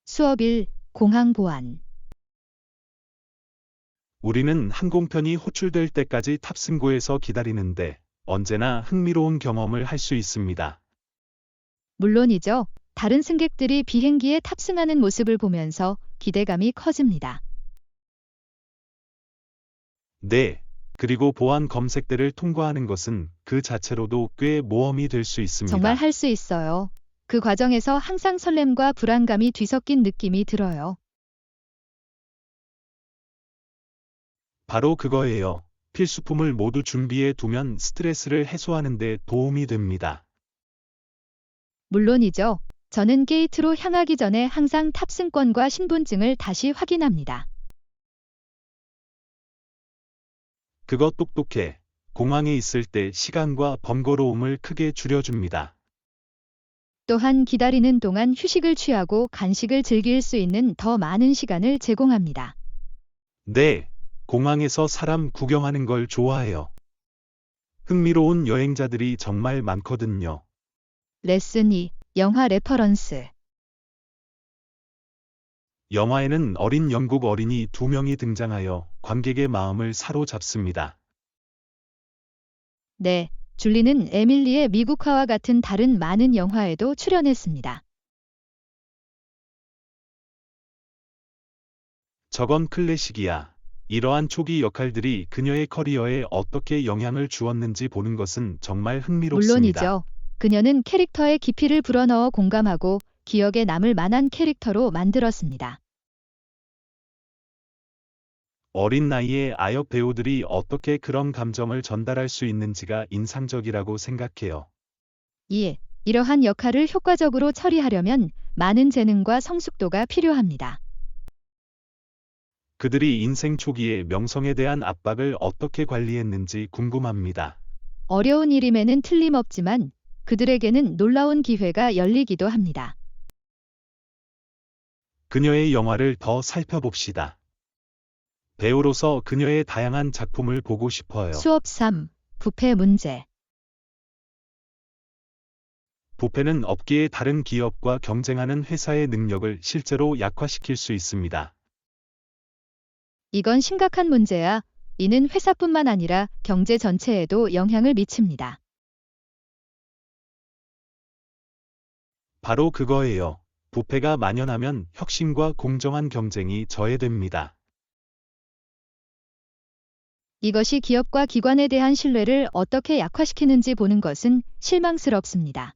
수업 1. 공항 보안. 우리는 항공편이 호출될 때까지 탑승구에서 기다리는데 언제나 흥미로운 경험을 할 수 있습니다. 물론이죠. 다른 승객들이 비행기에 탑승하는 모습을 보면서 기대감이 커집니다. 네. 그리고 보안 검색대를 통과하는 것은 그 자체로도 꽤 모험이 될 수 정말 있습니다. 할 수 있어요. 그 과정에서 항상 설렘과 불안감이 뒤섞인 느낌이 들어요. 바로 그거예요. 필수품을 모두 준비해 두면 스트레스를 해소하는 데 도움이 됩니다. 물론이죠. 저는 게이트로 향하기 전에 항상 탑승권과 신분증을 다시 확인합니다. 그거 똑똑해. 공항에 있을 때 시간과 번거로움을 크게 줄여줍니다. 또한 기다리는 동안 휴식을 취하고 간식을 즐길 수 있는 더 많은 시간을 제공합니다. 네. 공항에서 사람 구경하는 걸 좋아해요. 흥미로운 여행자들이 정말 많거든요. 레슨 2. 영화 레퍼런스. 영화에는 어린 영국 어린이 2명이 등장하여 관객의 마음을 사로잡습니다. 네, 줄리는 에밀리의 미국화와 같은 다른 많은 영화에도 출연했습니다. 저건 클래식이야. 이러한 초기 역할들이 그녀의 커리어에 어떻게 영향을 주었는지 보는 것은 정말 흥미롭습니다. 물론이죠. 그녀는 캐릭터의 깊이를 불어넣어 공감하고 기억에 남을 만한 캐릭터로 만들었습니다. 어린 나이에 아역 배우들이 어떻게 그런 감정을 전달할 수 있는지가 인상적이라고 생각해요. 2. 이러한 역할을 효과적으로 처리하려면 많은 재능과 성숙도가 필요합니다. 그들이 인생 초기에 명성에 대한 압박을 어떻게 관리했는지 궁금합니다. 어려운 일임에는 틀림없지만 그들에게는 놀라운 기회가 열리기도 합니다. 그녀의 영화를 더 살펴봅시다. 배우로서 그녀의 다양한 작품을 보고 싶어요. 수업 3. 부패 문제. 부패는 업계의 다른 기업과 경쟁하는 회사의 능력을 실제로 약화시킬 수 있습니다. 이건 심각한 문제야. 이는 회사뿐만 아니라 경제 전체에도 영향을 미칩니다. 바로 그거예요. 부패가 만연하면 혁신과 공정한 경쟁이 저해됩니다. 이것이 기업과 기관에 대한 신뢰를 어떻게 약화시키는지 보는 것은 실망스럽습니다.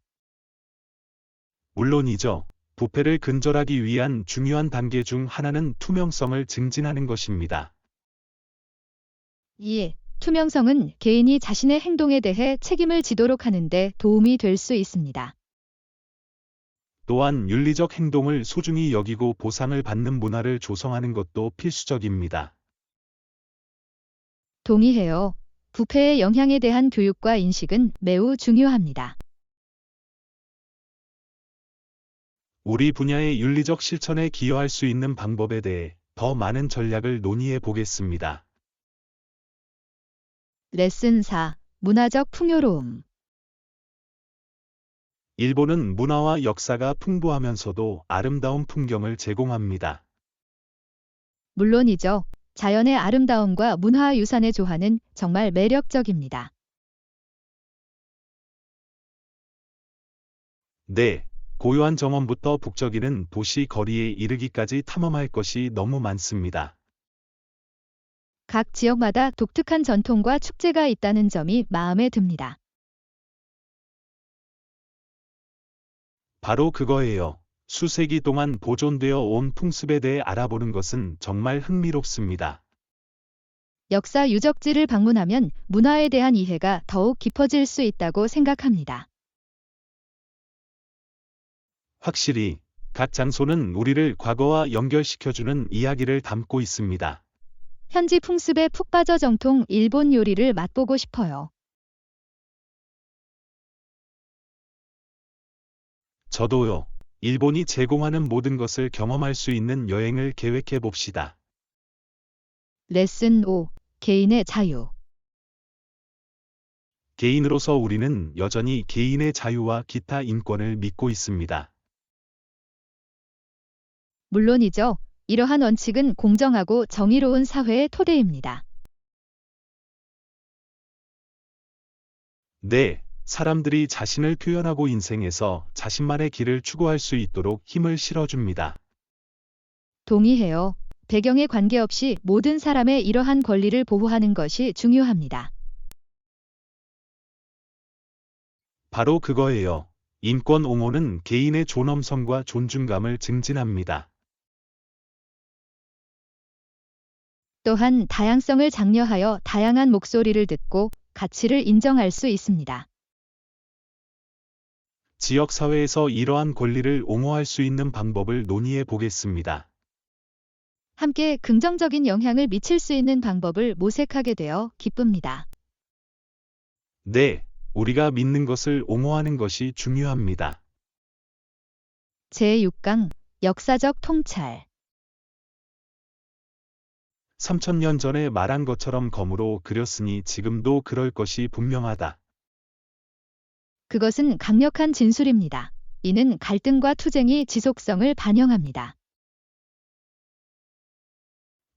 물론이죠. 부패를 근절하기 위한 중요한 단계 중 하나는 투명성을 증진하는 것입니다. 2. 투명성은 개인이 자신의 행동에 대해 책임을 지도록 하는데 도움이 될 수 있습니다. 또한 윤리적 행동을 소중히 여기고 보상을 받는 문화를 조성하는 것도 필수적입니다. 동의해요. 부패의 영향에 대한 교육과 인식은 매우 중요합니다. 우리 분야의 윤리적 실천에 기여할 수 있는 방법에 대해 더 많은 전략을 논의해 보겠습니다. 레슨 4. 문화적 풍요로움. 일본은 문화와 역사가 풍부하면서도 아름다운 풍경을 제공합니다. 물론이죠. 자연의 아름다움과 문화유산의 조화는 정말 매력적입니다. 네, 고요한 정원부터 북적이는 도시 거리에 이르기까지 탐험할 것이 너무 많습니다. 각 지역마다 독특한 전통과 축제가 있다는 점이 마음에 듭니다. 바로 그거예요. 수세기 동안 보존되어 온 풍습에 대해 알아보는 것은 정말 흥미롭습니다. 역사 유적지를 방문하면 문화에 대한 이해가 더욱 깊어질 수 있다고 생각합니다. 확실히, 각 장소는 우리를 과거와 연결시켜주는 이야기를 담고 있습니다. 현지 풍습에 푹 빠져 정통 일본 요리를 맛보고 싶어요. 저도요. 일본이 제공하는 모든 것을 경험할 수 있는 여행을 계획해 봅시다. 레슨 5. 개인의 자유. 개인으로서 우리는 여전히 개인의 자유와 기타 인권을 믿고 있습니다. 물론이죠. 이러한 원칙은 공정하고 정의로운 사회의 토대입니다. 네, 사람들이 자신을 표현하고 인생에서 자신만의 길을 추구할 수 있도록 힘을 실어줍니다. 동의해요. 배경에 관계없이 모든 사람의 이러한 권리를 보호하는 것이 중요합니다. 바로 그거예요. 인권 옹호는 개인의 존엄성과 존중감을 증진합니다. 또한 다양성을 장려하여 다양한 목소리를 듣고 가치를 인정할 수 있습니다. 지역사회에서 이러한 권리를 옹호할 수 있는 방법을 논의해 보겠습니다. 함께 긍정적인 영향을 미칠 수 있는 방법을 모색하게 되어 기쁩니다. 네, 우리가 믿는 것을 옹호하는 것이 중요합니다. 제6강 역사적 통찰 3000년 전에 말한 것처럼 검으로 그렸으니 지금도 그럴 것이 분명하다. 그것은 강력한 진술입니다. 이는 갈등과 투쟁이 지속성을 반영합니다.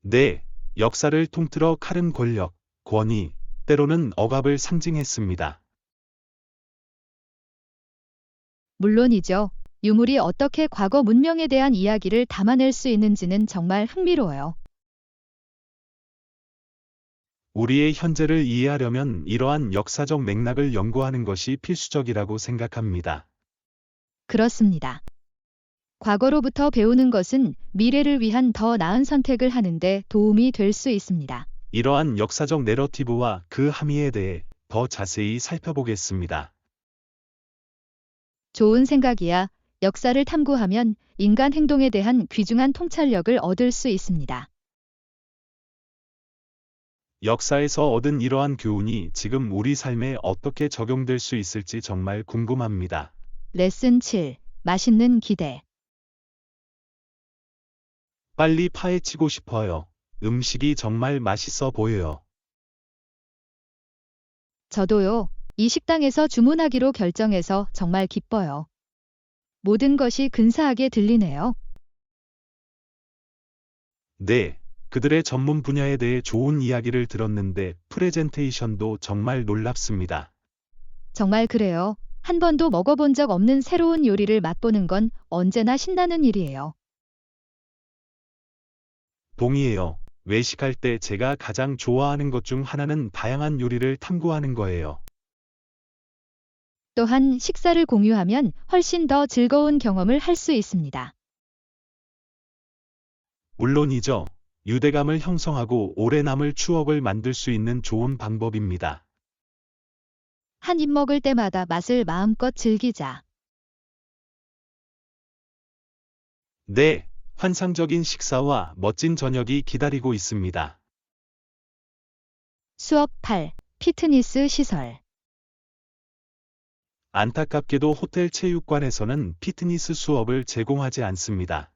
네, 역사를 통틀어 칼은 권력, 권위, 때로는 억압을 상징했습니다. 물론이죠. 유물이 어떻게 과거 문명에 대한 이야기를 담아낼 수 있는지는 정말 흥미로워요. 우리의 현재를 이해하려면 이러한 역사적 맥락을 연구하는 것이 필수적이라고 생각합니다. 그렇습니다. 과거로부터 배우는 것은 미래를 위한 더 나은 선택을 하는데 도움이 될 수 있습니다. 이러한 역사적 내러티브와 그 함의에 대해 더 자세히 살펴보겠습니다. 좋은 생각이야. 역사를 탐구하면 인간 행동에 대한 귀중한 통찰력을 얻을 수 있습니다. 역사에서 얻은 이러한 교훈이 지금 우리 삶에 어떻게 적용될 수 있을지 정말 궁금합니다. 레슨 7. 맛있는 기대. 빨리 파헤치고 싶어요. 음식이 정말 맛있어 보여요. 저도요. 이 식당에서 주문하기로 결정해서 정말 기뻐요. 모든 것이 근사하게 들리네요. 네, 그들의 전문 분야에 대해 좋은 이야기를 들었는데 프레젠테이션도 정말 놀랍습니다. 정말 그래요. 한 번도 먹어본 적 없는 새로운 요리를 맛보는 건 언제나 신나는 일이에요. 동의해요. 외식할 때 제가 가장 좋아하는 것 중 하나는 다양한 요리를 탐구하는 거예요. 또한 식사를 공유하면 훨씬 더 즐거운 경험을 할 수 있습니다. 물론이죠. 유대감을 형성하고 오래 남을 추억을 만들 수 있는 좋은 방법입니다. 한 입 먹을 때마다 맛을 마음껏 즐기자. 네, 환상적인 식사와 멋진 저녁이 기다리고 있습니다. 수업 8. 피트니스 시설. 안타깝게도 호텔 체육관에서는 피트니스 수업을 제공하지 않습니다.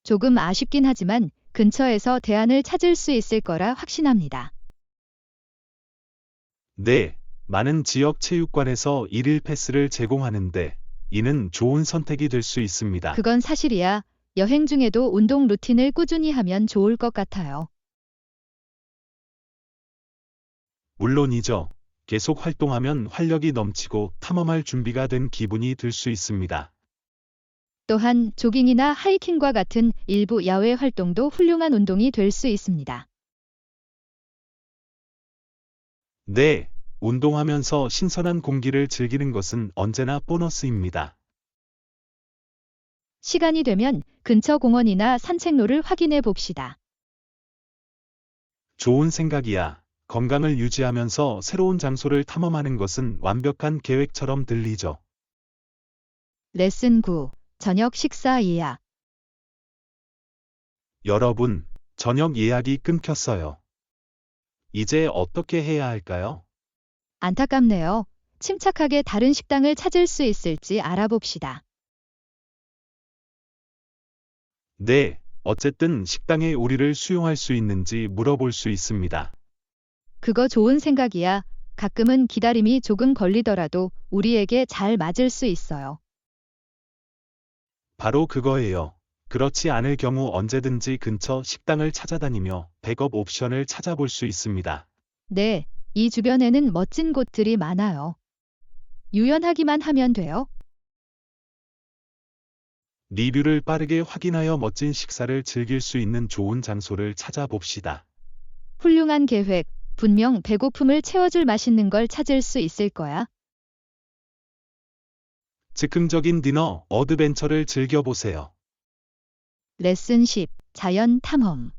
조금 아쉽긴 하지만 근처에서 대안을 찾을 수 있을 거라 확신합니다. 네, 많은 지역 체육관에서 일일 패스를 제공하는데 이는 좋은 선택이 될 수 있습니다. 그건 사실이야. 여행 중에도 운동 루틴을 꾸준히 하면 좋을 것 같아요. 물론이죠. 계속 활동하면 활력이 넘치고 탐험할 준비가 된 기분이 들 수 있습니다. 또한 조깅이나 하이킹과 같은 일부 야외 활동도 훌륭한 운동이 될 수 있습니다. 네, 운동하면서 신선한 공기를 즐기는 것은 언제나 보너스입니다. 시간이 되면 근처 공원이나 산책로를 확인해 봅시다. 좋은 생각이야. 건강을 유지하면서 새로운 장소를 탐험하는 것은 완벽한 계획처럼 들리죠. 레슨 9. 저녁 식사 예약. 여러분, 저녁 예약이 끊겼어요. 이제 어떻게 해야 할까요? 안타깝네요. 침착하게 다른 식당을 찾을 수 있을지 알아봅시다. 네, 어쨌든 식당에 우리를 수용할 수 있는지 물어볼 수 있습니다. 그거 좋은 생각이야. 가끔은 기다림이 조금 걸리더라도 우리에게 잘 맞을 수 있어요. 바로 그거예요. 그렇지 않을 경우 언제든지 근처 식당을 찾아다니며 백업 옵션을 찾아볼 수 있습니다. 네, 이 주변에는 멋진 곳들이 많아요. 유연하기만 하면 돼요. 리뷰를 빠르게 확인하여 멋진 식사를 즐길 수 있는 좋은 장소를 찾아봅시다. 훌륭한 계획. 분명 배고픔을 채워줄 맛있는 걸 찾을 수 있을 거야. 즉흥적인 디너 어드벤처를 즐겨보세요. 레슨 10. 자연 탐험.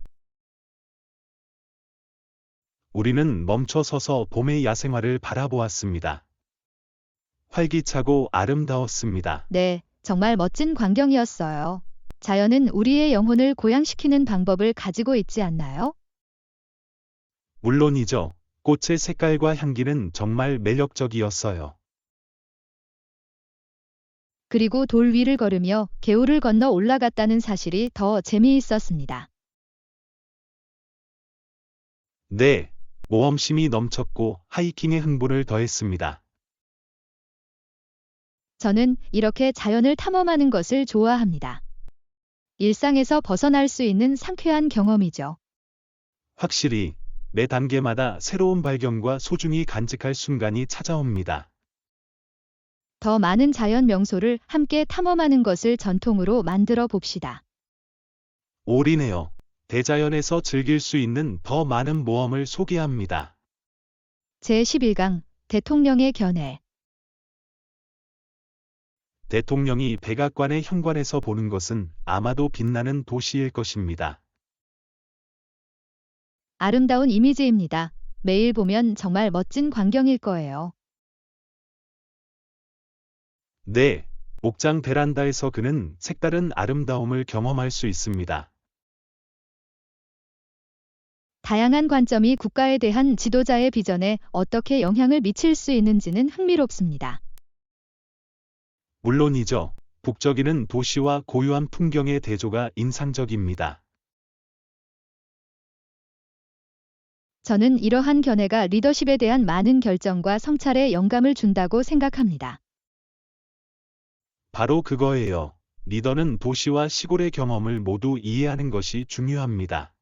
우리는 멈춰 서서 봄의 야생화를 바라보았습니다. 활기차고 아름다웠습니다. 네, 정말 멋진 광경이었어요. 자연은 우리의 영혼을 고양시키는 방법을 가지고 있지 않나요? 물론이죠. 꽃의 색깔과 향기는 정말 매력적이었어요. 그리고 돌 위를 걸으며 개울을 건너 올라갔다는 사실이 더 재미있었습니다. 네, 모험심이 넘쳤고 하이킹의 흥분을 더했습니다. 저는 이렇게 자연을 탐험하는 것을 좋아합니다. 일상에서 벗어날 수 있는 상쾌한 경험이죠. 확실히 매 단계마다 새로운 발견과 소중히 간직할 순간이 찾아옵니다. 더 많은 자연 명소를 함께 탐험하는 것을 전통으로 만들어 봅시다. 올인해요. 대자연에서 즐길 수 있는 더 많은 모험을 소개합니다. 제11강 대통령의 견해. 대통령이 백악관의 현관에서 보는 것은 아마도 빛나는 도시일 것입니다. 아름다운 이미지입니다. 매일 보면 정말 멋진 광경일 거예요. 네, 옥장 베란다에서 그는 색다른 아름다움을 경험할 수 있습니다. 다양한 관점이 국가에 대한 지도자의 비전에 어떻게 영향을 미칠 수 있는지는 흥미롭습니다. 물론이죠. 북적이는 도시와 고요한 풍경의 대조가 인상적입니다. 저는 이러한 견해가 리더십에 대한 많은 결정과 성찰에 영감을 준다고 생각합니다. 바로 그거예요. 리더는 도시와 시골의 경험을 모두 이해하는 것이 중요합니다.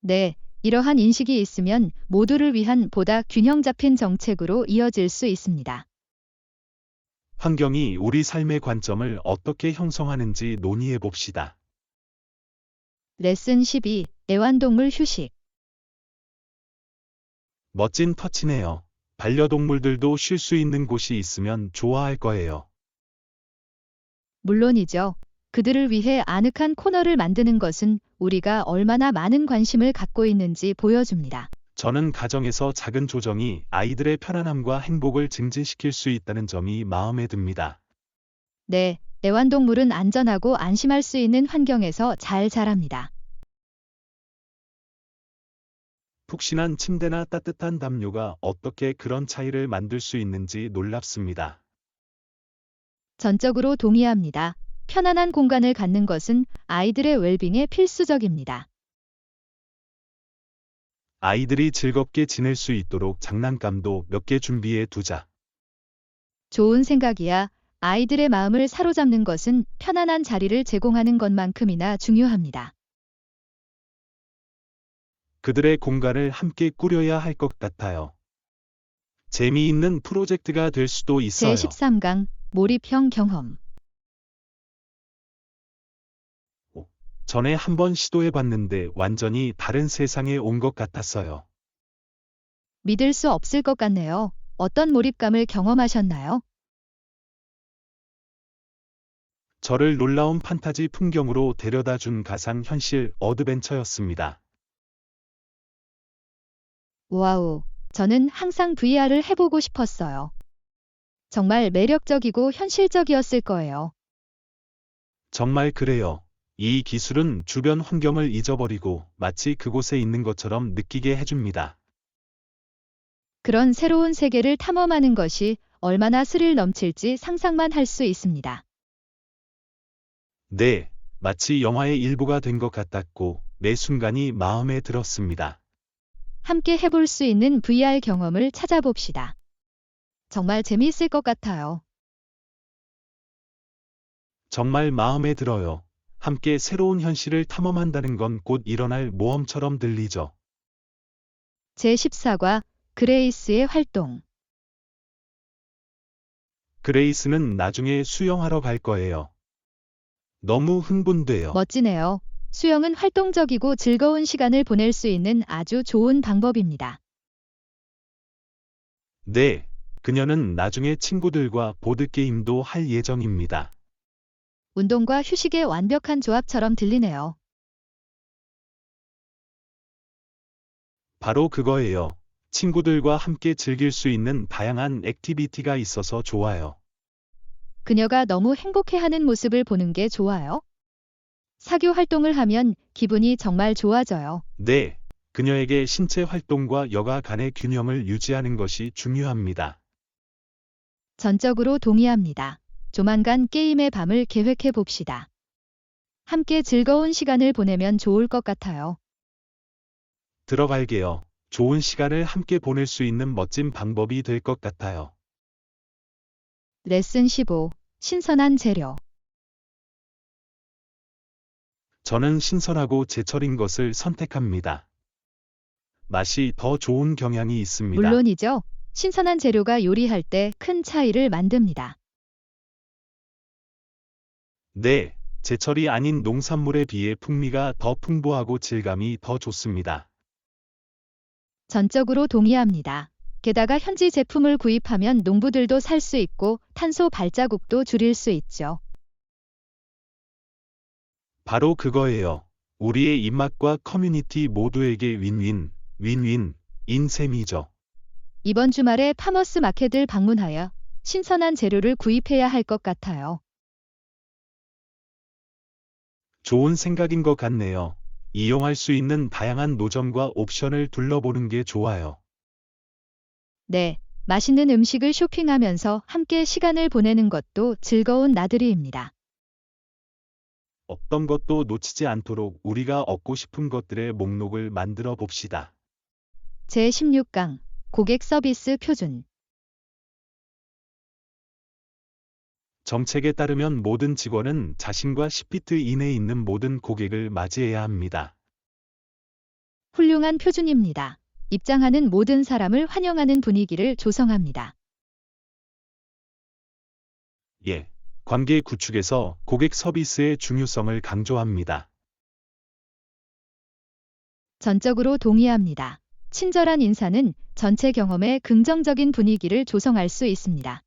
네, 이러한 인식이 있으면 모두를 위한 보다 균형 잡힌 정책으로 이어질 수 있습니다. 환경이 우리 삶의 관점을 어떻게 형성하는지 논의해 봅시다. 레슨 12. 애완동물 휴식. 멋진 터치네요. 반려동물들도 쉴 수 있는 곳이 있으면 좋아할 거예요. 물론이죠. 그들을 위해 아늑한 코너를 만드는 것은 우리가 얼마나 많은 관심을 갖고 있는지 보여줍니다. 저는 가정에서 작은 조정이 아이들의 편안함과 행복을 증진시킬 수 있다는 점이 마음에 듭니다. 네, 애완동물은 안전하고 안심할 수 있는 환경에서 잘 자랍니다. 푹신한 침대나 따뜻한 담요가 어떻게 그런 차이를 만들 수 있는지 놀랍습니다. 전적으로 동의합니다. 편안한 공간을 갖는 것은 아이들의 웰빙에 필수적입니다. 아이들이 즐겁게 지낼 수 있도록 장난감도 몇 개 준비해 두자. 좋은 생각이야. 아이들의 마음을 사로잡는 것은 편안한 자리를 제공하는 것만큼이나 중요합니다. 그들의 공간을 함께 꾸려야 할 것 같아요. 재미있는 프로젝트가 될 수도 있어요. 제13강 몰입형 경험. 전에 한번 시도해 봤는데 완전히 다른 세상에 온 것 같았어요. 믿을 수 없을 것 같네요. 어떤 몰입감을 경험하셨나요? 저를 놀라운 판타지 풍경으로 데려다 준 가상현실 어드벤처였습니다. 와우, 저는 항상 VR을 해보고 싶었어요. 정말 매력적이고 현실적이었을 거예요. 정말 그래요. 이 기술은 주변 환경을 잊어버리고 마치 그곳에 있는 것처럼 느끼게 해줍니다. 그런 새로운 세계를 탐험하는 것이 얼마나 스릴 넘칠지 상상만 할 수 있습니다. 네, 마치 영화의 일부가 된 것 같았고 매 순간이 마음에 들었습니다. 함께 해볼 수 있는 VR 경험을 찾아봅시다. 정말 재미있을 것 같아요. 정말 마음에 들어요. 함께 새로운 현실을 탐험한다는 건 곧 일어날 모험처럼 들리죠. 제14과 그레이스의 활동. 그레이스는 나중에 수영하러 갈 거예요. 너무 흥분돼요. 멋지네요. 수영은 활동적이고 즐거운 시간을 보낼 수 있는 아주 좋은 방법입니다. 네, 그녀는 나중에 친구들과 보드게임도 할 예정입니다. 운동과 휴식의 완벽한 조합처럼 들리네요. 바로 그거예요. 친구들과 함께 즐길 수 있는 다양한 액티비티가 있어서 좋아요. 그녀가 너무 행복해하는 모습을 보는 게 좋아요. 사교 활동을 하면 기분이 정말 좋아져요. 네, 그녀에게 신체 활동과 여가 간의 균형을 유지하는 것이 중요합니다. 전적으로 동의합니다. 조만간 게임의 밤을 계획해 봅시다. 함께 즐거운 시간을 보내면 좋을 것 같아요. 들어갈게요. 좋은 시간을 함께 보낼 수 있는 멋진 방법이 될 것 같아요. 레슨 15. 신선한 재료. 저는 신선하고 제철인 것을 선택합니다. 맛이 더 좋은 경향이 있습니다. 물론이죠. 신선한 재료가 요리할 때 큰 차이를 만듭니다. 네, 제철이 아닌 농산물에 비해 풍미가 더 풍부하고 질감이 더 좋습니다. 전적으로 동의합니다. 게다가 현지 제품을 구입하면 농부들도 살 수 있고 탄소 발자국도 줄일 수 있죠. 바로 그거예요. 우리의 입맛과 커뮤니티 모두에게 윈윈, 윈윈인 셈이죠. 이번 주말에 파머스 마켓을 방문하여 신선한 재료를 구입해야 할 것 같아요. 좋은 생각인 것 같네요. 이용할 수 있는 다양한 노점과 옵션을 둘러보는 게 좋아요. 네, 맛있는 음식을 쇼핑하면서 함께 시간을 보내는 것도 즐거운 나들이입니다. 어떤 것도 놓치지 않도록 우리가 얻고 싶은 것들의 목록을 만들어 봅시다. 제16강 고객 서비스 표준. 정책에 따르면 모든 직원은 자신과 10피트 이내에 있는 모든 고객을 맞이해야 합니다. 훌륭한 표준입니다. 입장하는 모든 사람을 환영하는 분위기를 조성합니다. 예. 관계 구축에서 고객 서비스의 중요성을 강조합니다. 전적으로 동의합니다. 친절한 인사는 전체 경험에 긍정적인 분위기를 조성할 수 있습니다.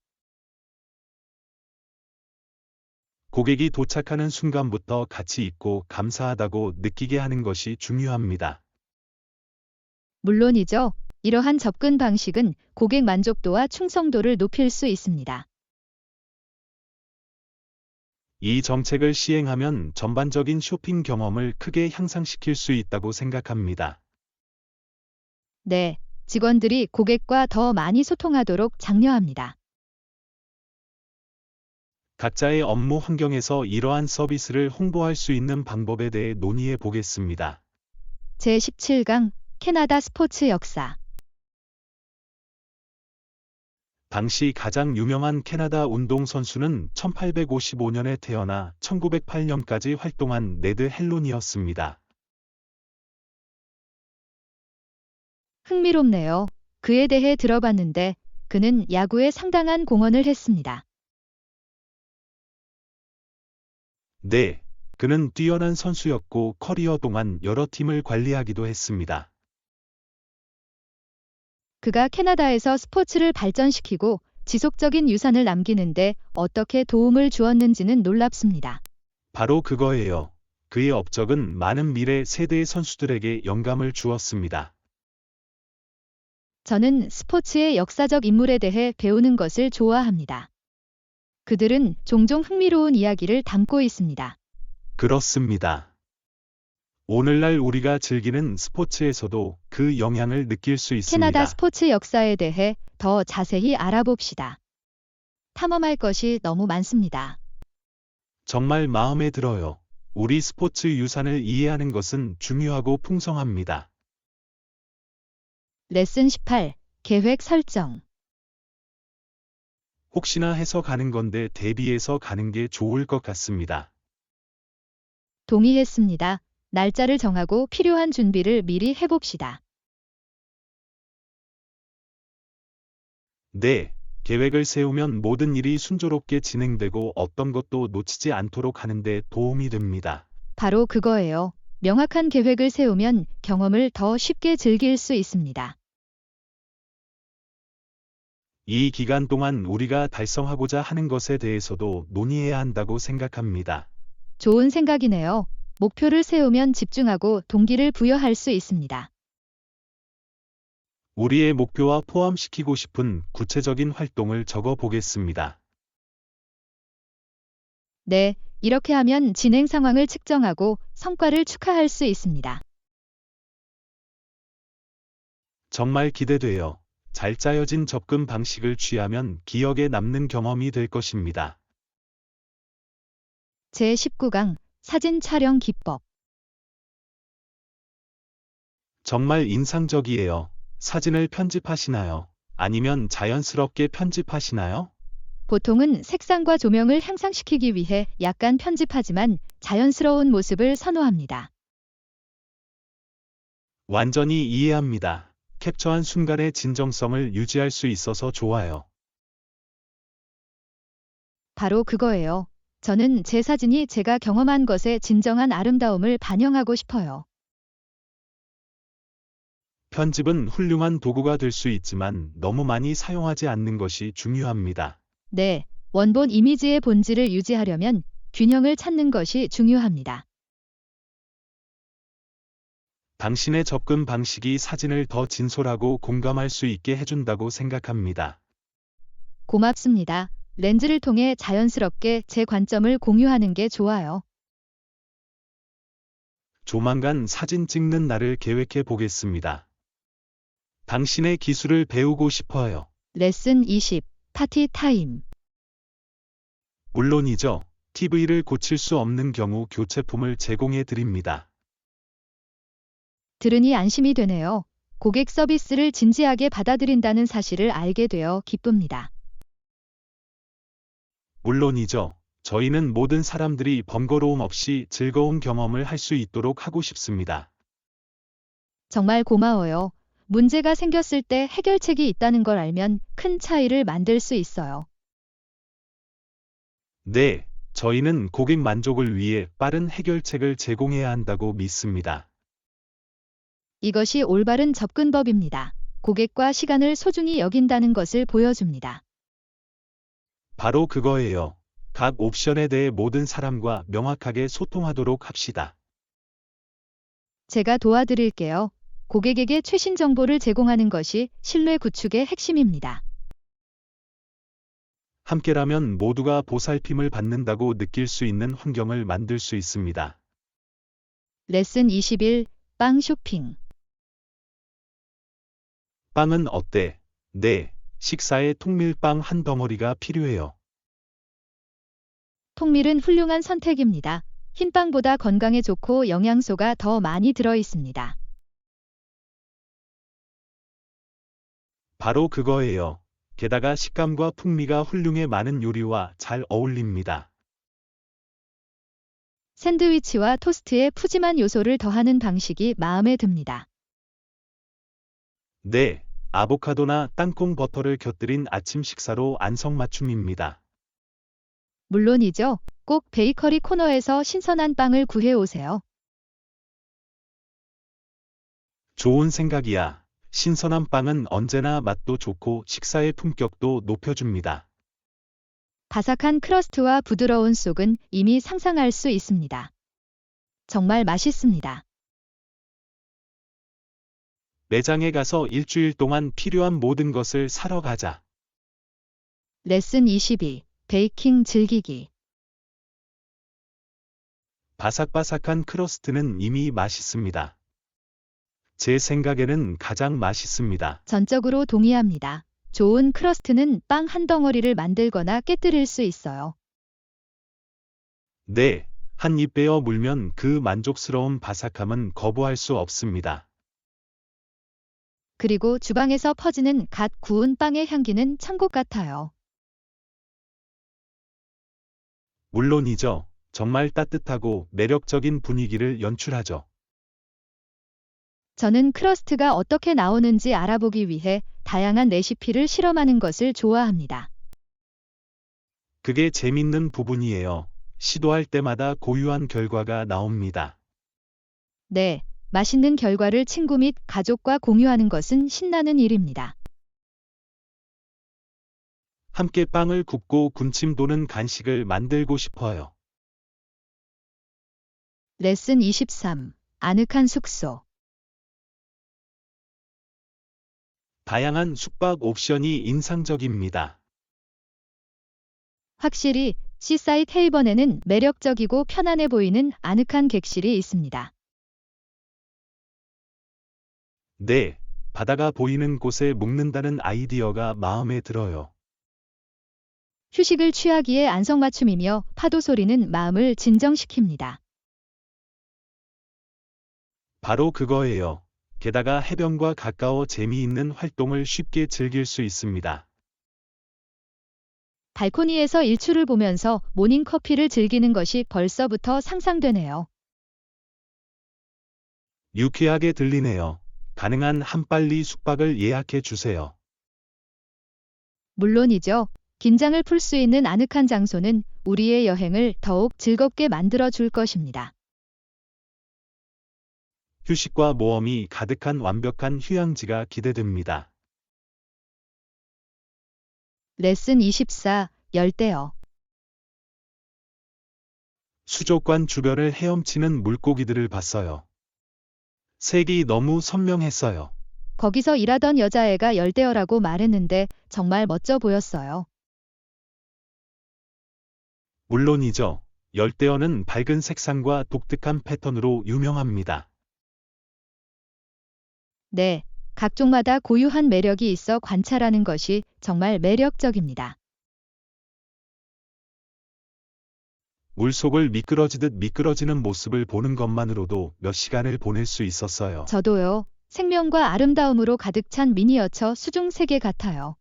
고객이 도착하는 순간부터 같이 있고 감사하다고 느끼게 하는 것이 중요합니다. 물론이죠. 이러한 접근 방식은 고객 만족도와 충성도를 높일 수 있습니다. 이 정책을 시행하면 전반적인 쇼핑 경험을 크게 향상시킬 수 있다고 생각합니다. 네, 직원들이 고객과 더 많이 소통하도록 장려합니다. 각자의 업무 환경에서 이러한 서비스를 홍보할 수 있는 방법에 대해 논의해 보겠습니다. 제17강 캐나다 스포츠 역사. 당시 가장 유명한 캐나다 운동선수는 1855년에 태어나 1908년까지 활동한 네드 헬론이었습니다. 흥미롭네요. 그에 대해 들어봤는데 그는 야구에 상당한 공헌을 했습니다. 네, 그는 뛰어난 선수였고 커리어 동안 여러 팀을 관리하기도 했습니다. 그가 캐나다에서 스포츠를 발전시키고 지속적인 유산을 남기는데 어떻게 도움을 주었는지는 놀랍습니다. 바로 그거예요. 그의 업적은 많은 미래 세대의 선수들에게 영감을 주었습니다. 저는 스포츠의 역사적 인물에 대해 배우는 것을 좋아합니다. 그들은 종종 흥미로운 이야기를 담고 있습니다. 그렇습니다. 오늘날 우리가 즐기는 스포츠에서도 그 영향을 느낄 수 있습니다. 캐나다 스포츠 역사에 대해 더 자세히 알아봅시다. 탐험할 것이 너무 많습니다. 정말 마음에 들어요. 우리 스포츠 유산을 이해하는 것은 중요하고 풍성합니다. 레슨 18. 계획 설정. 혹시나 해서 가는 건데 대비해서 가는 게 좋을 것 같습니다. 동의했습니다. 날짜를 정하고 필요한 준비를 미리 해봅시다. 네, 계획을 세우면 모든 일이 순조롭게 진행되고 어떤 것도 놓치지 않도록 하는 데 도움이 됩니다. 바로 그거예요. 명확한 계획을 세우면 경험을 더 쉽게 즐길 수 있습니다. 이 기간 동안 우리가 달성하고자 하는 것에 대해서도 논의해야 한다고 생각합니다. 좋은 생각이네요. 목표를 세우면 집중하고 동기를 부여할 수 있습니다. 우리의 목표와 포함시키고 싶은 구체적인 활동을 적어 보겠습니다. 네, 이렇게 하면 진행 상황을 측정하고 성과를 축하할 수 있습니다. 정말 기대돼요. 잘 짜여진 접근 방식을 취하면 기억에 남는 경험이 될 것입니다. 제19강 사진 촬영 기법. 정말 인상적이에요. 사진을 편집하시나요? 아니면 자연스럽게 편집하시나요? 보통은 색상과 조명을 향상시키기 위해 약간 편집하지만 자연스러운 모습을 선호합니다. 완전히 이해합니다. 캡처한 순간의 진정성을 유지할 수 있어서 좋아요. 바로 그거예요. 저는 제 사진이 제가 경험한 것의 진정한 아름다움을 반영하고 싶어요. 편집은 훌륭한 도구가 될 수 있지만 너무 많이 사용하지 않는 것이 중요합니다. 네, 원본 이미지의 본질을 유지하려면 균형을 찾는 것이 중요합니다. 당신의 접근 방식이 사진을 더 진솔하고 공감할 수 있게 해준다고 생각합니다. 고맙습니다. 렌즈를 통해 자연스럽게 제 관점을 공유하는 게 좋아요. 조만간 사진 찍는 날을 계획해 보겠습니다. 당신의 기술을 배우고 싶어요. 레슨 20. 파티 타임. 물론이죠. TV를 고칠 수 없는 경우 교체품을 제공해 드립니다. 들으니 안심이 되네요. 고객 서비스를 진지하게 받아들인다는 사실을 알게 되어 기쁩니다. 물론이죠. 저희는 모든 사람들이 번거로움 없이 즐거운 경험을 할 수 있도록 하고 싶습니다. 정말 고마워요. 문제가 생겼을 때 해결책이 있다는 걸 알면 큰 차이를 만들 수 있어요. 네, 저희는 고객 만족을 위해 빠른 해결책을 제공해야 한다고 믿습니다. 이것이 올바른 접근법입니다. 고객과 시간을 소중히 여긴다는 것을 보여줍니다. 바로 그거예요. 각 옵션에 대해 모든 사람과 명확하게 소통하도록 합시다. 제가 도와드릴게요. 고객에게 최신 정보를 제공하는 것이 신뢰 구축의 핵심입니다. 함께라면 모두가 보살핌을 받는다고 느낄 수 있는 환경을 만들 수 있습니다. 레슨 21. 빵 쇼핑. 빵은 어때? 네, 식사에 통밀빵 한 덩어리가 필요해요. 통밀은 훌륭한 선택입니다. 흰빵보다 건강에 좋고 영양소가 더 많이 들어 있습니다. 바로 그거예요. 게다가 식감과 풍미가 훌륭해 많은 요리와 잘 어울립니다. 샌드위치와 토스트에 푸짐한 요소를 더하는 방식이 마음에 듭니다. 네, 아보카도나 땅콩 버터를 곁들인 아침 식사로 안성맞춤입니다. 물론이죠. 꼭 베이커리 코너에서 신선한 빵을 구해 오세요. 좋은 생각이야. 신선한 빵은 언제나 맛도 좋고 식사의 품격도 높여줍니다. 바삭한 크러스트와 부드러운 속은 이미 상상할 수 있습니다. 정말 맛있습니다. 매장에 가서 일주일 동안 필요한 모든 것을 사러 가자. 레슨 22. 베이킹 즐기기. 바삭바삭한 크러스트는 이미 맛있습니다. 제 생각에는 가장 맛있습니다. 전적으로 동의합니다. 좋은 크러스트는 빵 한 덩어리를 만들거나 깨뜨릴 수 있어요. 네, 한 입 베어 물면 그 만족스러운 바삭함은 거부할 수 없습니다. 그리고 주방에서 퍼지는 갓 구운 빵의 향기는 천국 같아요. 물론이죠. 정말 따뜻하고 매력적인 분위기를 연출하죠. 저는 크러스트가 어떻게 나오는지 알아보기 위해 다양한 레시피를 실험하는 것을 좋아합니다. 그게 재밌는 부분이에요. 시도할 때마다 고유한 결과가 나옵니다. 네, 맛있는 결과를 친구 및 가족과 공유하는 것은 신나는 일입니다. 함께 빵을 굽고 군침 도는 간식을 만들고 싶어요. 레슨 23. 아늑한 숙소. 다양한 숙박 옵션이 인상적입니다. 확실히 시사이드 헤이번에는 매력적이고 편안해 보이는 아늑한 객실이 있습니다. 네, 바다가 보이는 곳에 묵는다는 아이디어가 마음에 들어요. 휴식을 취하기에 안성맞춤이며 파도 소리는 마음을 진정시킵니다. 바로 그거예요. 게다가 해변과 가까워 재미있는 활동을 쉽게 즐길 수 있습니다. 발코니에서 일출을 보면서 모닝커피를 즐기는 것이 벌써부터 상상되네요. 유쾌하게 들리네요. 가능한 한 빨리 숙박을 예약해 주세요. 물론이죠. 긴장을 풀 수 있는 아늑한 장소는 우리의 여행을 더욱 즐겁게 만들어 줄 것입니다. 휴식과 모험이 가득한 완벽한 휴양지가 기대됩니다. 레슨 24. 열대어. 수족관 주변을 헤엄치는 물고기들을 봤어요. 색이 너무 선명했어요. 거기서 일하던 여자애가 열대어라고 말했는데 정말 멋져 보였어요. 물론이죠. 열대어는 밝은 색상과 독특한 패턴으로 유명합니다. 네, 각종마다 고유한 매력이 있어 관찰하는 것이 정말 매력적입니다. 물속을 미끄러지듯 미끄러지는 모습을 보는 것만으로도 몇 시간을 보낼 수 있었어요. 저도요. 생명과 아름다움으로 가득 찬 미니어처 수중 세계 같아요.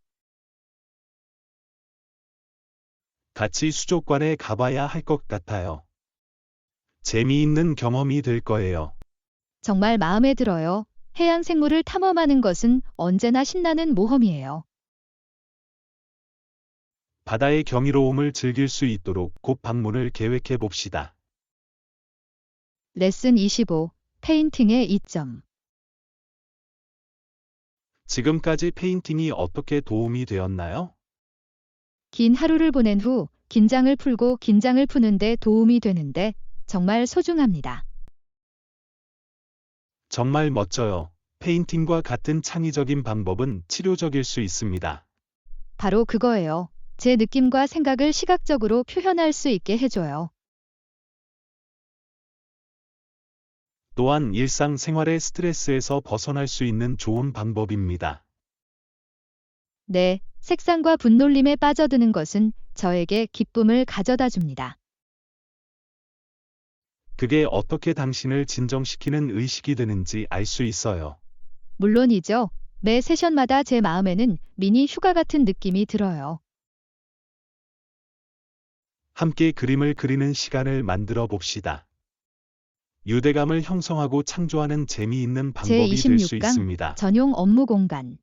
같이 수족관에 가봐야 할 것 같아요. 재미있는 경험이 될 거예요. 정말 마음에 들어요. 해양 생물을 탐험하는 것은 언제나 신나는 모험이에요. 바다의 경이로움을 즐길 수 있도록 곧 방문을 계획해 봅시다. 레슨 25. 페인팅의 이점. 지금까지 페인팅이 어떻게 도움이 되었나요? 긴 하루를 보낸 후 긴장을 풀고 긴장을 푸는데 도움이 되는데 정말 소중합니다. 정말 멋져요. 페인팅과 같은 창의적인 방법은 치료적일 수 있습니다. 바로 그거예요. 제 느낌과 생각을 시각적으로 표현할 수 있게 해줘요. 또한 일상생활의 스트레스에서 벗어날 수 있는 좋은 방법입니다. 네, 색상과 분놀림에 빠져드는 것은 저에게 기쁨을 가져다 줍니다. 그게 어떻게 당신을 진정시키는 의식이 되는지 알 수 있어요. 물론이죠. 매 세션마다 제 마음에는 미니 휴가 같은 느낌이 들어요. 함께 그림을 그리는 시간을 만들어 봅시다. 유대감을 형성하고 창조하는 재미있는 방법이 될 수 제26강 있습니다. 전용 업무 공간.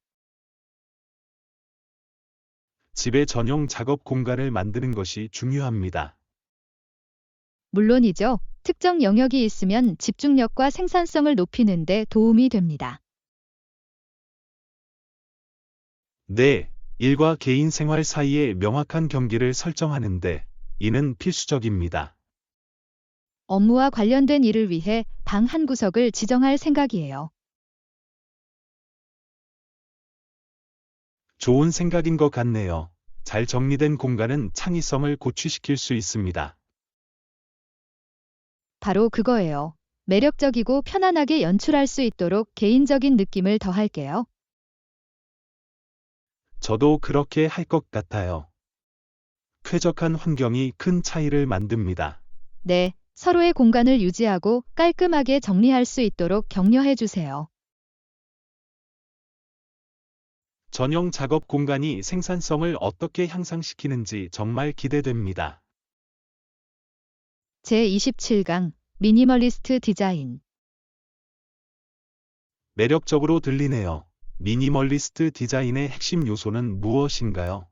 집에 전용 작업 공간을 만드는 것이 중요합니다. 물론이죠. 특정 영역이 있으면 집중력과 생산성을 높이는 데 도움이 됩니다. 네, 일과 개인 생활 사이에 명확한 경계를 설정하는데 이는 필수적입니다. 업무와 관련된 일을 위해 방 한 구석을 지정할 생각이에요. 좋은 생각인 것 같네요. 잘 정리된 공간은 창의성을 고취시킬 수 있습니다. 바로 그거예요. 매력적이고 편안하게 연출할 수 있도록 개인적인 느낌을 더할게요. 저도 그렇게 할 것 같아요. 쾌적한 환경이 큰 차이를 만듭니다. 네, 서로의 공간을 유지하고 깔끔하게 정리할 수 있도록 격려해 주세요. 전용 작업 공간이 생산성을 어떻게 향상시키는지 정말 기대됩니다. 제27강 미니멀리스트 디자인. 매력적으로 들리네요. 미니멀리스트 디자인의 핵심 요소는 무엇인가요?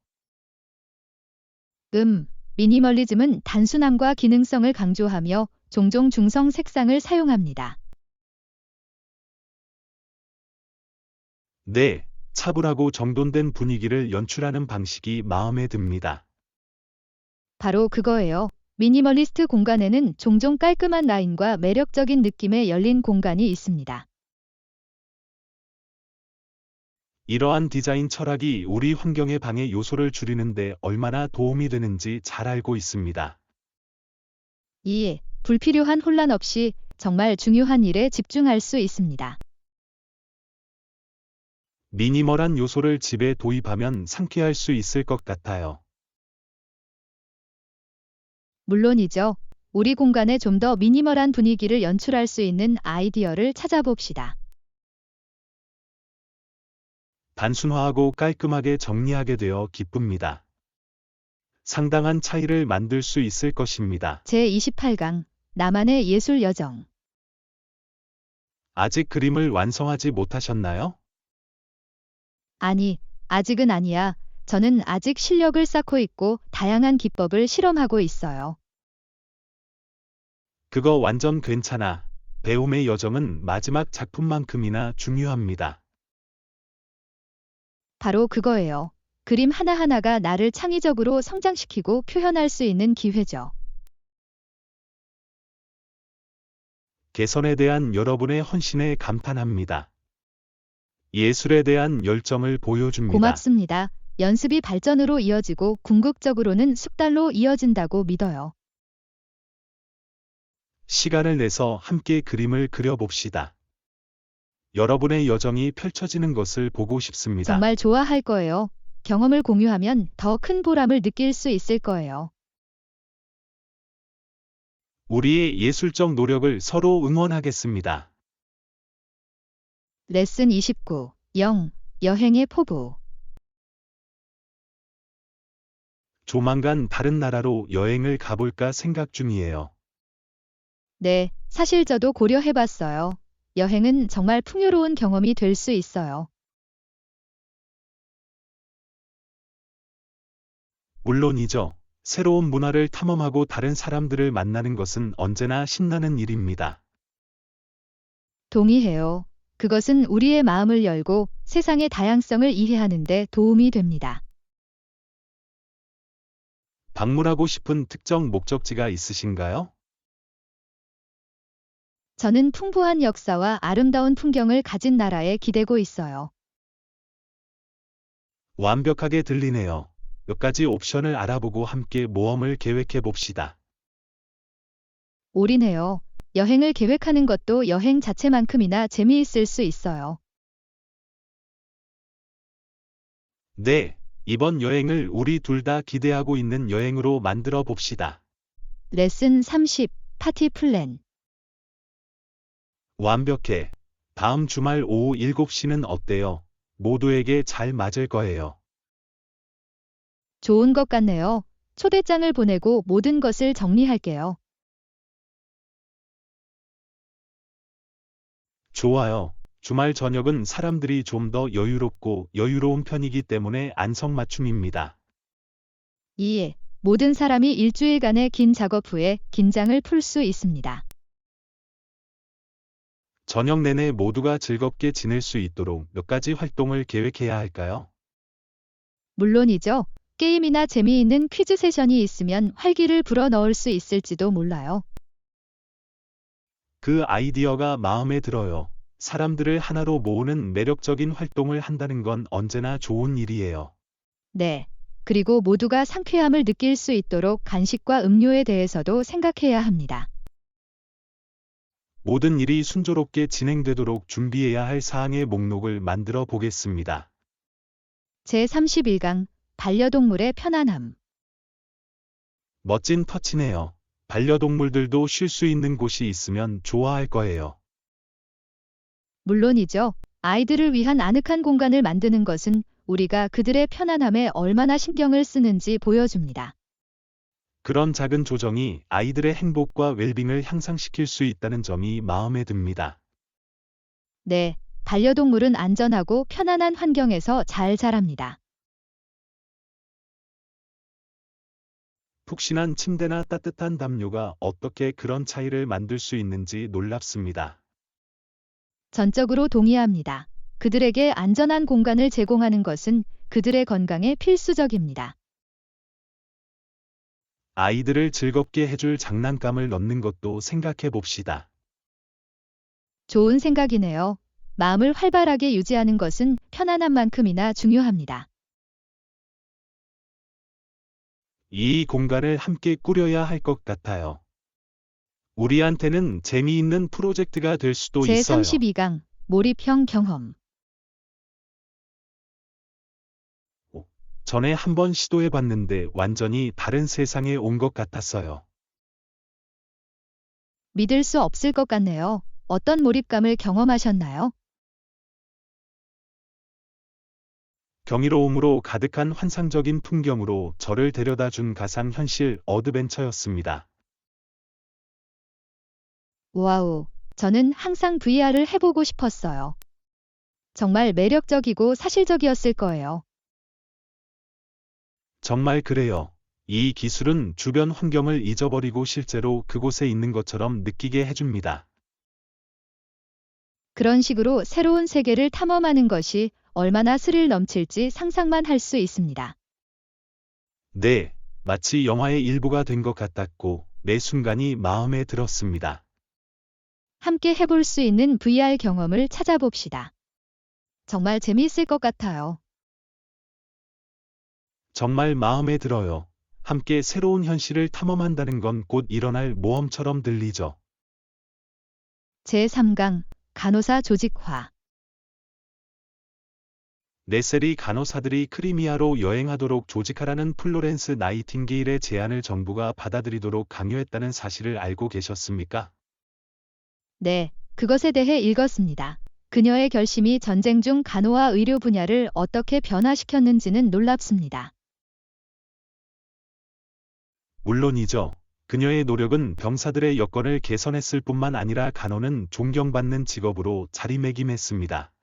미니멀리즘은 단순함과 기능성을 강조하며 종종 중성 색상을 사용합니다. 네, 차분하고 정돈된 분위기를 연출하는 방식이 마음에 듭니다. 바로 그거예요. 미니멀리스트 공간에는 종종 깔끔한 라인과 매력적인 느낌의 열린 공간이 있습니다. 이러한 디자인 철학이 우리 환경의 방해 요소를 줄이는데 얼마나 도움이 되는지 잘 알고 있습니다. 2. 불필요한 혼란 없이 정말 중요한 일에 집중할 수 있습니다. 미니멀한 요소를 집에 도입하면 상쾌할 수 있을 것 같아요. 물론이죠. 우리 공간에 좀 더 미니멀한 분위기를 연출할 수 있는 아이디어를 찾아봅시다. 단순화하고 깔끔하게 정리하게 되어 기쁩니다. 상당한 차이를 만들 수 있을 것입니다. 제28강 나만의 예술 여정. 아직 그림을 완성하지 못하셨나요? 아니, 아직은 아니야. 저는 아직 실력을 쌓고 있고 다양한 기법을 실험하고 있어요. 그거 완전 괜찮아. 배움의 여정은 마지막 작품만큼이나 중요합니다. 바로 그거예요. 그림 하나하나가 나를 창의적으로 성장시키고 표현할 수 있는 기회죠. 개선에 대한 여러분의 헌신에 감탄합니다. 예술에 대한 열정을 보여줍니다. 고맙습니다. 연습이 발전으로 이어지고 궁극적으로는 숙달로 이어진다고 믿어요. 시간을 내서 함께 그림을 그려봅시다. 여러분의 여정이 펼쳐지는 것을 보고 싶습니다. 정말 좋아할 거예요. 경험을 공유하면 더 큰 보람을 느낄 수 있을 거예요. 우리의 예술적 노력을 서로 응원하겠습니다. 레슨 29. 여행의 포부. 조만간 다른 나라로 여행을 가볼까 생각 중이에요. 네, 사실 저도 고려해봤어요. 여행은 정말 풍요로운 경험이 될 수 있어요. 물론이죠. 새로운 문화를 탐험하고 다른 사람들을 만나는 것은 언제나 신나는 일입니다. 동의해요. 그것은 우리의 마음을 열고 세상의 다양성을 이해하는 데 도움이 됩니다. 방문하고 싶은 특정 목적지가 있으신가요? 저는 풍부한 역사와 아름다운 풍경을 가진 나라에 기대고 있어요. 완벽하게 들리네요. 몇 가지 옵션을 알아보고 함께 모험을 계획해 봅시다. 올인해요. 여행을 계획하는 것도 여행 자체만큼이나 재미있을 수 있어요. 네, 이번 여행을 우리 둘 다 기대하고 있는 여행으로 만들어 봅시다. 레슨 30. 파티 플랜. 완벽해. 다음 주말 오후 7시는 어때요? 모두에게 잘 맞을 거예요. 좋은 것 같네요. 초대장을 보내고 모든 것을 정리할게요. 좋아요. 주말 저녁은 사람들이 좀 더 여유롭고 여유로운 편이기 때문에 안성맞춤입니다. 2. 모든 사람이 일주일간의 긴 작업 후에 긴장을 풀 수 있습니다. 저녁 내내 모두가 즐겁게 지낼 수 있도록 몇 가지 활동을 계획해야 할까요? 물론이죠. 게임이나 재미있는 퀴즈 세션이 있으면 활기를 불어넣을 수 있을지도 몰라요. 그 아이디어가 마음에 들어요. 사람들을 하나로 모으는 매력적인 활동을 한다는 건 언제나 좋은 일이에요. 네. 그리고 모두가 상쾌함을 느낄 수 있도록 간식과 음료에 대해서도 생각해야 합니다. 모든 일이 순조롭게 진행되도록 준비해야 할 사항의 목록을 만들어 보겠습니다. 제31강 반려동물의 편안함. 멋진 터치네요. 반려동물들도 쉴 수 있는 곳이 있으면 좋아할 거예요. 물론이죠. 아이들을 위한 아늑한 공간을 만드는 것은 우리가 그들의 편안함에 얼마나 신경을 쓰는지 보여줍니다. 그런 작은 조정이 아이들의 행복과 웰빙을 향상시킬 수 있다는 점이 마음에 듭니다. 네, 반려동물은 안전하고 편안한 환경에서 잘 자랍니다. 푹신한 침대나 따뜻한 담요가 어떻게 그런 차이를 만들 수 있는지 놀랍습니다. 전적으로 동의합니다. 그들에게 안전한 공간을 제공하는 것은 그들의 건강에 필수적입니다. 아이들을 즐겁게 해줄 장난감을 넣는 것도 생각해 봅시다. 좋은 생각이네요. 마음을 활발하게 유지하는 것은 편안한 만큼이나 중요합니다. 이 공간을 함께 꾸려야 할 것 같아요. 우리한테는 재미있는 프로젝트가 될 수도 있어요. 제32강 몰입형 경험. 전에 한번 시도해 봤는데 완전히 다른 세상에 온 것 같았어요. 믿을 수 없을 것 같네요. 어떤 몰입감을 경험하셨나요? 경이로움으로 가득한 환상적인 풍경으로 저를 데려다 준 가상현실 어드벤처였습니다. 와우, 저는 항상 VR을 해보고 싶었어요. 정말 매력적이고 사실적이었을 거예요. 정말 그래요. 이 기술은 주변 환경을 잊어버리고 실제로 그곳에 있는 것처럼 느끼게 해줍니다. 그런 식으로 새로운 세계를 탐험하는 것이 얼마나 스릴 넘칠지 상상만 할 수 있습니다. 네, 마치 영화의 일부가 된 것 같았고 매 순간이 마음에 들었습니다. 함께 해볼 수 있는 VR 경험을 찾아봅시다. 정말 재미있을 것 같아요. 정말 마음에 들어요. 함께 새로운 현실을 탐험한다는 건 곧 일어날 모험처럼 들리죠. 제3강 간호사 조직화. 네셀이 간호사들이 크리미아로 여행하도록 조직하라는 플로렌스 나이팅게일의 제안을 정부가 받아들이도록 강요했다는 사실을 알고 계셨습니까? 네, 그것에 대해 읽었습니다. 그녀의 결심이 전쟁 중 간호와 의료 분야를 어떻게 변화시켰는지는 놀랍습니다. 물론이죠. 그녀의 노력은 병사들의 여건을 개선했을 뿐만 아니라 간호는 존경받는 직업으로 자리매김했습니다.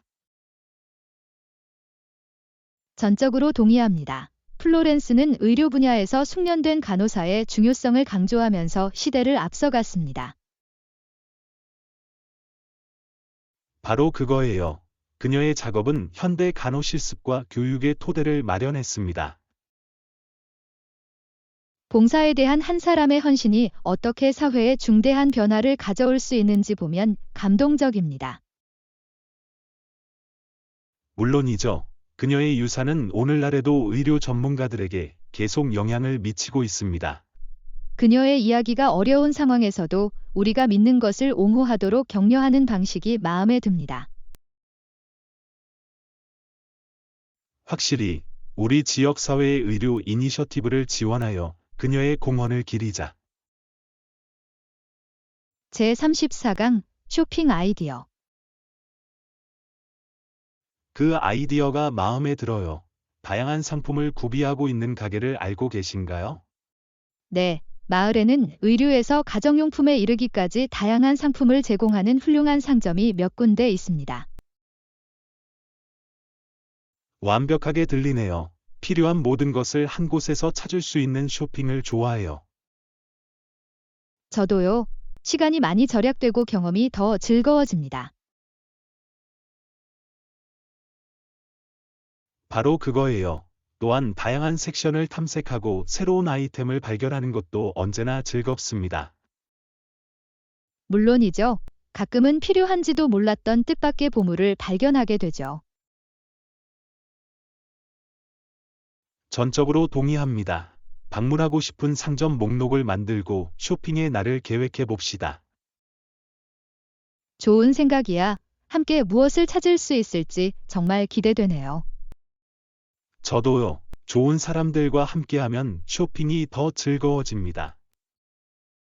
전적으로 동의합니다. 플로렌스는 의료 분야에서 숙련된 간호사의 중요성을 강조하면서 시대를 앞서갔습니다. 바로 그거예요. 그녀의 작업은 현대 간호 실습과 교육의 토대를 마련했습니다. 봉사에 대한 한 사람의 헌신이 어떻게 사회에 중대한 변화를 가져올 수 있는지 보면 감동적입니다. 물론이죠. 그녀의 유산은 오늘날에도 의료 전문가들에게 계속 영향을 미치고 있습니다. 그녀의 이야기가 어려운 상황에서도 우리가 믿는 것을 옹호하도록 격려하는 방식이 마음에 듭니다. 확실히 우리 지역사회의 의료 이니셔티브를 지원하여 그녀의 공헌을 기리자. 제34강 쇼핑 아이디어. 그 아이디어가 마음에 들어요. 다양한 상품을 구비하고 있는 가게를 알고 계신가요? 네, 마을에는 의류에서 가정용품에 이르기까지 다양한 상품을 제공하는 훌륭한 상점이 몇 군데 있습니다. 완벽하게 들리네요. 필요한 모든 것을 한 곳에서 찾을 수 있는 쇼핑을 좋아해요. 저도요. 시간이 많이 절약되고 경험이 더 즐거워집니다. 바로 그거예요. 또한 다양한 섹션을 탐색하고 새로운 아이템을 발견하는 것도 언제나 즐겁습니다. 물론이죠. 가끔은 필요한지도 몰랐던 뜻밖의 보물을 발견하게 되죠. 전적으로 동의합니다. 방문하고 싶은 상점 목록을 만들고 쇼핑의 날을 계획해 봅시다. 좋은 생각이야. 함께 무엇을 찾을 수 있을지 정말 기대되네요. 저도요. 좋은 사람들과 함께하면 쇼핑이 더 즐거워집니다.